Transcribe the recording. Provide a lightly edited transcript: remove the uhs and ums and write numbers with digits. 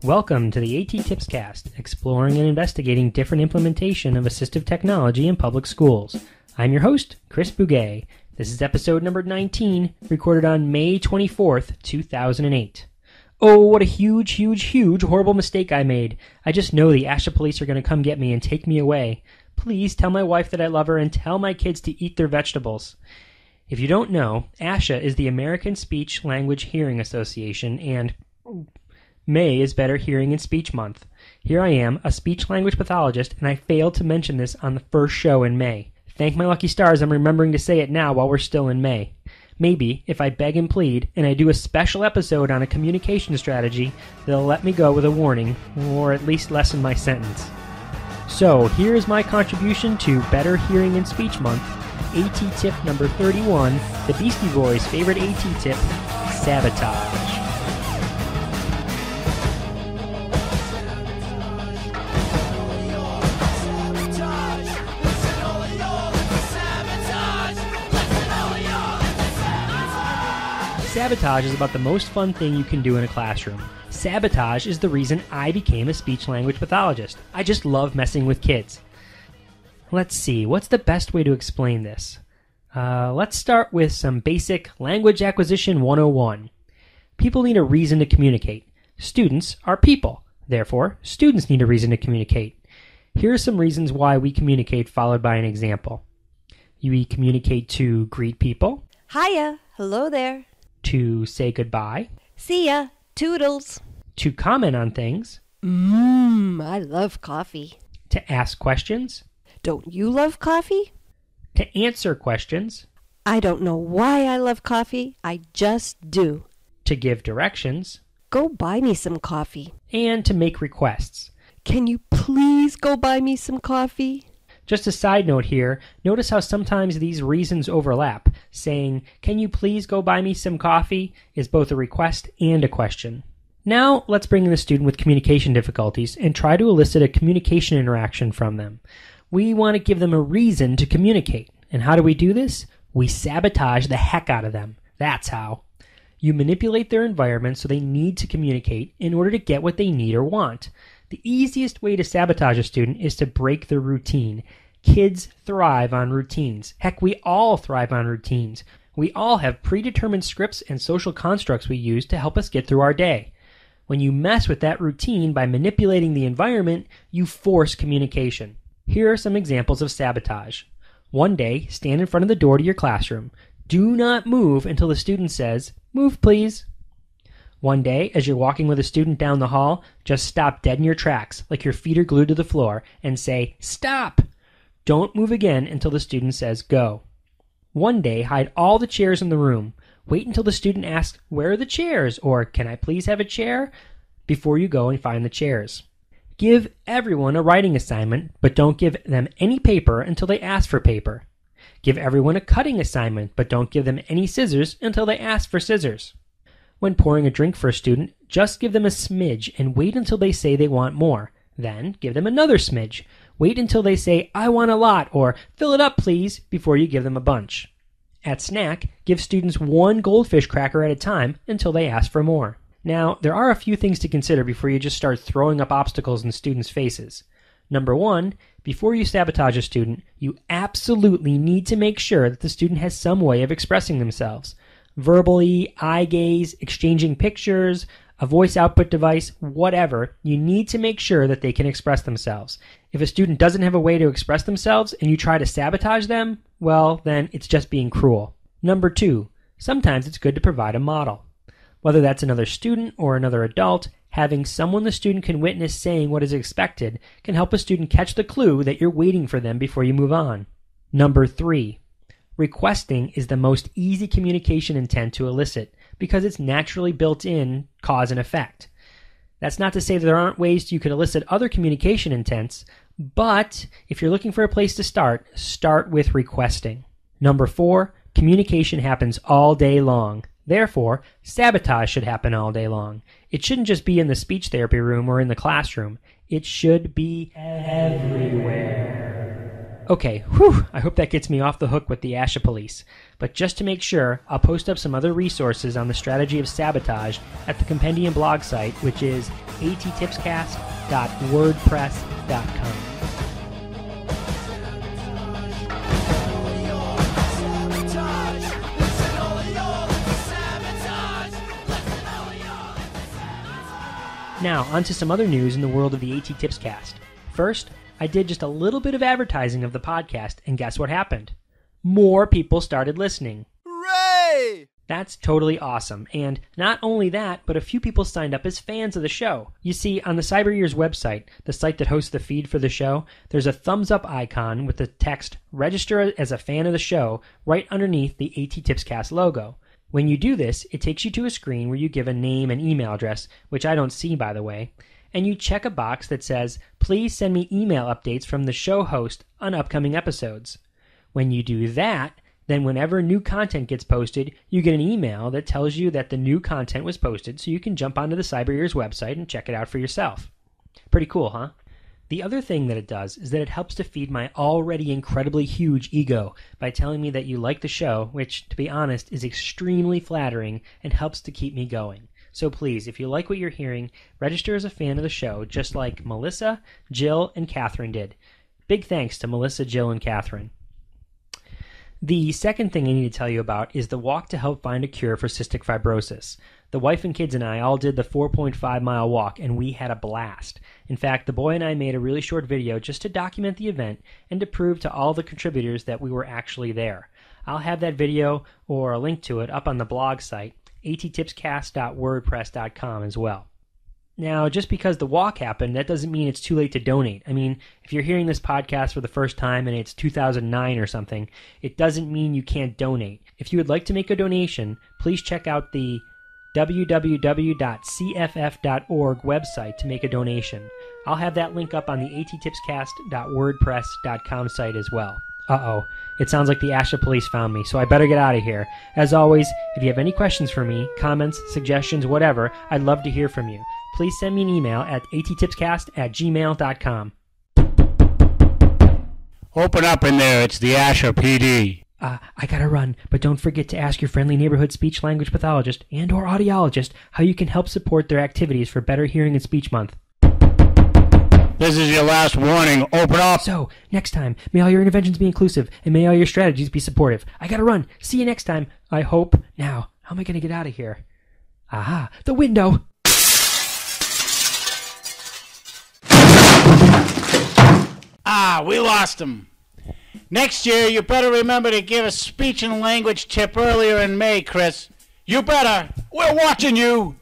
Welcome to the A.T.TIPSCAST, exploring and investigating different implementation of assistive technology in public schools. I'm your host, Chris Bouguet. This is episode number 19, recorded on May 24th, 2008. Oh, what a huge, horrible mistake I made. I just know the ASHA police are going to come get me and take me away. Please tell my wife that I love her and tell my kids to eat their vegetables. If you don't know, ASHA is the American Speech Language Hearing Association, and May is Better Hearing and Speech Month. Here I am, a speech-language pathologist, and I failed to mention this on the first show in May. Thank my lucky stars I'm remembering to say it now while we're still in May. Maybe, if I beg and plead, and I do a special episode on a communication strategy, they'll let me go with a warning, or at least lessen my sentence. So, here is my contribution to Better Hearing and Speech Month, A.T.TIP number 31, the Beastie Boys' favorite A.T.TIP, Sabotage. Sabotage is about the most fun thing you can do in a classroom. Sabotage is the reason I became a speech-language pathologist. I just love messing with kids. Let's see, what's the best way to explain this? Let's start with some basic language acquisition 101. People need a reason to communicate. Students are people. Therefore, students need a reason to communicate. Here are some reasons why we communicate, followed by an example. We communicate to greet people. Hiya, hello there. To say goodbye. See ya, toodles. To comment on things. I love coffee. To ask questions. Don't you love coffee? To answer questions. I don't know why I love coffee, I just do. To give directions. Go buy me some coffee. And to make requests. Can you please go buy me some coffee? Just a side note here, notice how sometimes these reasons overlap. Saying, "Can you please go buy me some coffee?" is both a request and a question. Now, let's bring in a student with communication difficulties and try to elicit a communication interaction from them. We want to give them a reason to communicate. And how do we do this? We sabotage the heck out of them. That's how. You manipulate their environment so they need to communicate in order to get what they need or want. The easiest way to sabotage a student is to break their routine. Kids thrive on routines. Heck, we all thrive on routines. We all have predetermined scripts and social constructs we use to help us get through our day. When you mess with that routine by manipulating the environment, you force communication. Here are some examples of sabotage. One day, stand in front of the door to your classroom. Do not move until the student says, "Move, please." One day, as you're walking with a student down the hall, just stop dead in your tracks, like your feet are glued to the floor, and say, "Stop!" Don't move again until the student says, "Go." One day, hide all the chairs in the room. Wait until the student asks, "Where are the chairs?" or "Can I please have a chair?" before you go and find the chairs. Give everyone a writing assignment, but don't give them any paper until they ask for paper. Give everyone a cutting assignment, but don't give them any scissors until they ask for scissors. When pouring a drink for a student, just give them a smidge and wait until they say they want more. Then give them another smidge. Wait until they say, "I want a lot," or "Fill it up, please," before you give them a bunch. At snack, give students one goldfish cracker at a time until they ask for more. Now, there are a few things to consider before you just start throwing up obstacles in students' faces. Number one, before you sabotage a student, you absolutely need to make sure that the student has some way of expressing themselves. Verbally, eye gaze, exchanging pictures, a voice output device, whatever, you need to make sure that they can express themselves. If a student doesn't have a way to express themselves and you try to sabotage them, well, then it's just being cruel. Number two, sometimes it's good to provide a model. Whether that's another student or another adult, having someone the student can witness saying what is expected can help a student catch the clue that you're waiting for them before you move on. Number three, requesting is the most easy communication intent to elicit because it's naturally built in cause and effect. That's not to say that there aren't ways you could elicit other communication intents, but if you're looking for a place to start with requesting. Number four, communication happens all day long. Therefore, sabotage should happen all day long. It shouldn't just be in the speech therapy room or in the classroom. It should be everywhere. Okay, I hope that gets me off the hook with the ASHA police. But just to make sure, I'll post up some other resources on the strategy of sabotage at the Compendium blog site, which is A.T.TIPSCAST.wordpress.com. Now, on to some other news in the world of the A.T.TIPSCAST. First, I did just a little bit of advertising of the podcast, and guess what happened? More people started listening. Hooray! That's totally awesome. And not only that, but a few people signed up as fans of the show. You see, on the Cyber Years website, the site that hosts the feed for the show, there's a thumbs up icon with the text, "Register as a fan of the show," right underneath the A.T.TIPSCAST logo. When you do this, it takes you to a screen where you give a name and email address, which I don't see, by the way, and you check a box that says, "Please send me email updates from the show host on upcoming episodes." When you do that, then whenever new content gets posted, you get an email that tells you that the new content was posted, so you can jump onto the Cyber Years website and check it out for yourself. Pretty cool, huh? The other thing that it does is that it helps to feed my already incredibly huge ego by telling me that you like the show, which, to be honest, is extremely flattering and helps to keep me going. So please, if you like what you're hearing, register as a fan of the show, just like Melissa, Jill, and Catherine did. Big thanks to Melissa, Jill, and Catherine. The second thing I need to tell you about is the walk to help find a cure for cystic fibrosis. The wife and kids and I all did the 4.5-mile walk, and we had a blast. In fact, the boy and I made a really short video just to document the event and to prove to all the contributors that we were actually there. I'll have that video or a link to it up on the blog site, A.T.TIPSCAST.wordpress.com as well. Now, just because the walk happened, that doesn't mean it's too late to donate. I mean, if you're hearing this podcast for the first time and it's 2009 or something, it doesn't mean you can't donate. If you would like to make a donation, please check out the www.cff.org website to make a donation. I'll have that link up on the A.T.TIPSCAST.wordpress.com site as well. Uh-oh, it sounds like the Asha police found me, so I better get out of here. As always, if you have any questions for me, comments, suggestions, whatever, I'd love to hear from you. Please send me an email at AT.TIPSCAST@gmail.com. Open up in there, it's the Asher PD. I gotta run, but don't forget to ask your friendly neighborhood speech-language pathologist and or audiologist how you can help support their activities for Better Hearing and Speech Month. This is your last warning. Open up. So, next time, may all your interventions be inclusive, and may all your strategies be supportive. I gotta run. See you next time. I hope. Now, how am I gonna get out of here? Aha, the window! Ah, we lost him. Next year, you better remember to give a speech and language tip earlier in May, Chris. You better. We're watching you.